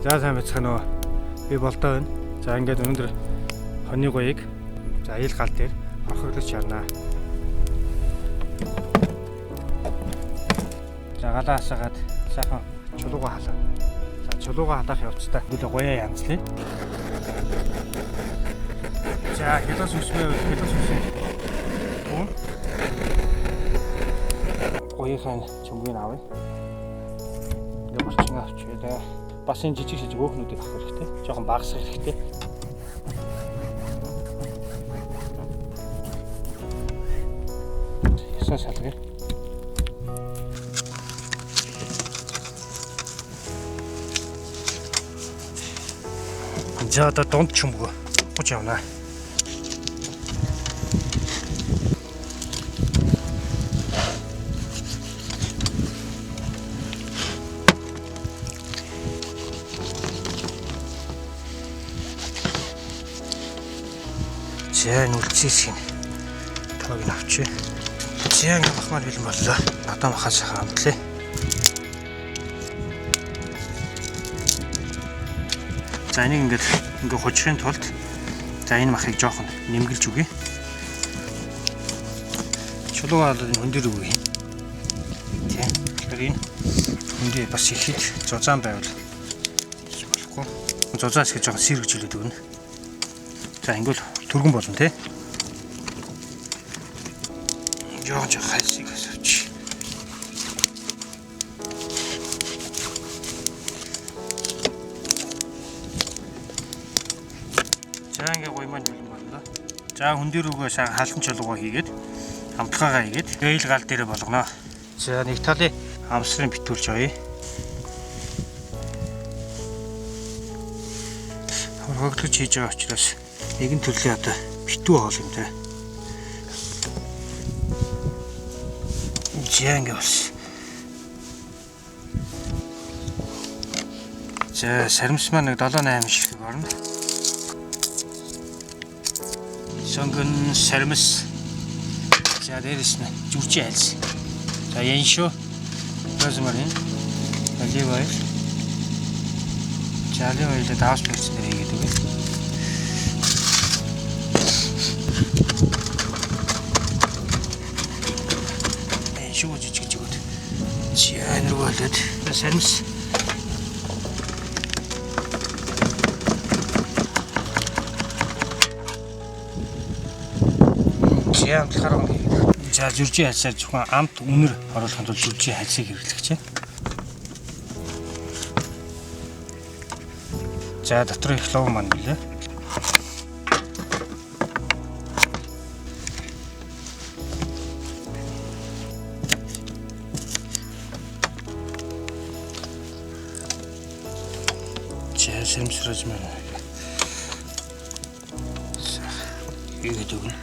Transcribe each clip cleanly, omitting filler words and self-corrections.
За сайн байцгаана уу. Би болдоо байна. За ингээд өнөөдөр хоны гоёг за ил гал дээр орхиглож чарнаа. За галаа хасаагаад сайхан чулууга халаа. За чулууга халаах явцдаа бүгд гоёа янзлаа. За хилос үсмээ гоёхан чумгийн авъя. Ингээд борчин авчиалаа. Бас энэ жижиг жижиг өөхнүүдийг авах хэрэгтэй. Жохон багасгах хэрэгтэй. Ясаа салгая. За одоо дунд чумгоо гуж явнаа. За нүлцээс юм. Тоог нь авчи. За ингэ махмаар бэлэн боллоо. Надаа махаа сайхан амтлаа. За энийг ингээ хожихын тулд за энэ махыг жоохон нэмгэлж өгье. Чулуугаа өндөр өгье. Тийм. Тэгэхээр энэ өндөр бас ихэд зузаан байвал их болохгүй. Зузаас их жоохон сэргэж үлээд өгнө. За ингэвэл түргэн болно те. Жоон хайсыг асууч. За ингээ гоё маань бэлэн болно. За хүн дээр үгээ сайн халан чулуугаа хийгээд хамтлагаагаа хийгээд гээл гал дээрээ болгоно. За нэг талын амсрын битүүлж авъя. Хөргөглөж хийж байгаа учраас нэгэн төрлийн одоо битүү хоол юм те. Жингээ бас. За саримс маань 7-8 шиг орно. Сонгон саримс. За дээрэс нь зүрчийн айлс. За яншо. Розмарин. Олив ойл. За олив ойл давс перц нэр хийгээд өгье. Шууд жижиг. Чиан руу болоод саримс. Чиан болохоор за зүржийн хальсаар зөвхөн амт үнэр оруулахын тулд зүржийн хальсыг хэрэглэх чинь. За дотор их лов маань билээ. Саримс маань. Ийгээд өгнө.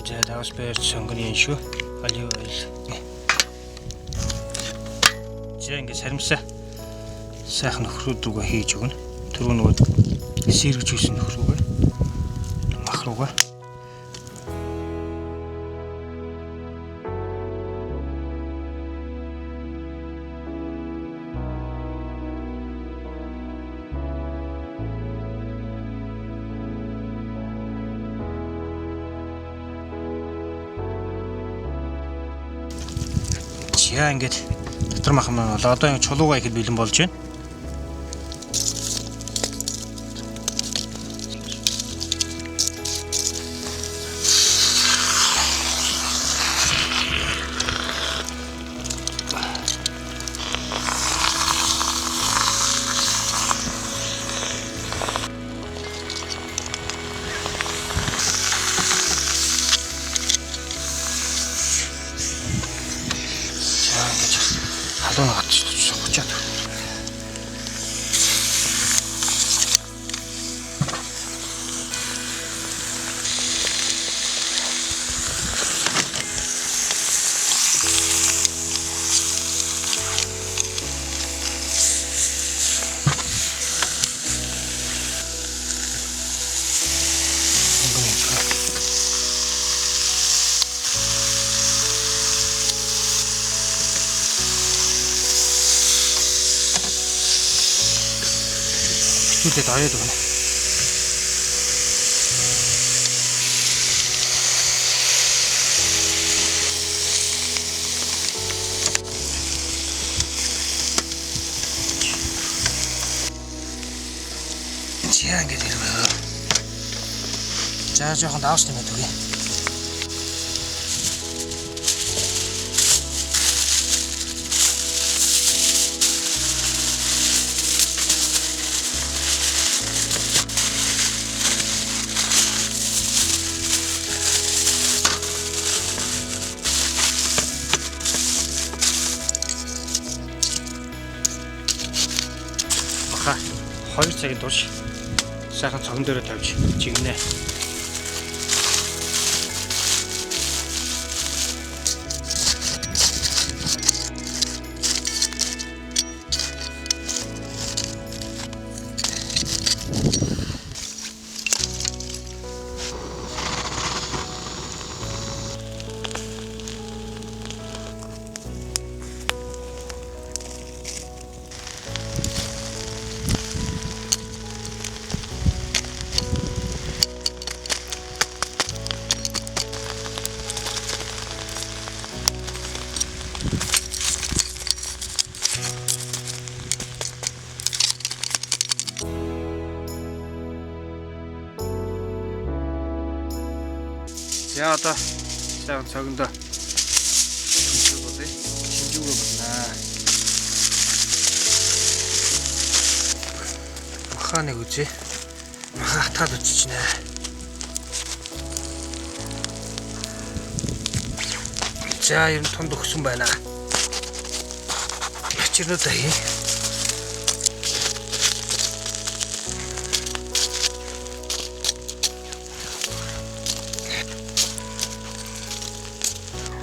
За давс перц сонгоны шүү. Олив ойл. За ингэ саримсаа сайхан нөхрүүд рүүгээ хийж өгнө. Түрүү нөгөө сэргэж үйсэн нөхрүүгээ мах руугаа. Яа ингэж дотор мах маань бол одоо ингэ чулуугаа ихэд бэлэн болж байна. Халуун гат сухчаад. Эргүүлээд оёод өгнө. Яа ингэж ирвэ. За жоохон давж нэмээд өгье. Баха 2 цагийн турш сайхан цогон дээр тавьж чигнэ. За одоо сайхан цогондоо шинжүү болъё. Шинжүүгээ болно. Маханыг үзье. Маха хатаад үчичнэ. За ер нь тунд өгсөн байна. Ячирнуудаа хий.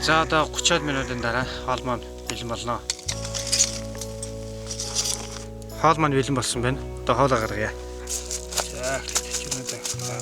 За одоо 30 минутын дараа хоол маань бэлэн болно. Хоол маань бэлэн болсон байна. Одоо хоолоо гаргая. За чичнүүдээ хаа.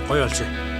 Гоё болчих.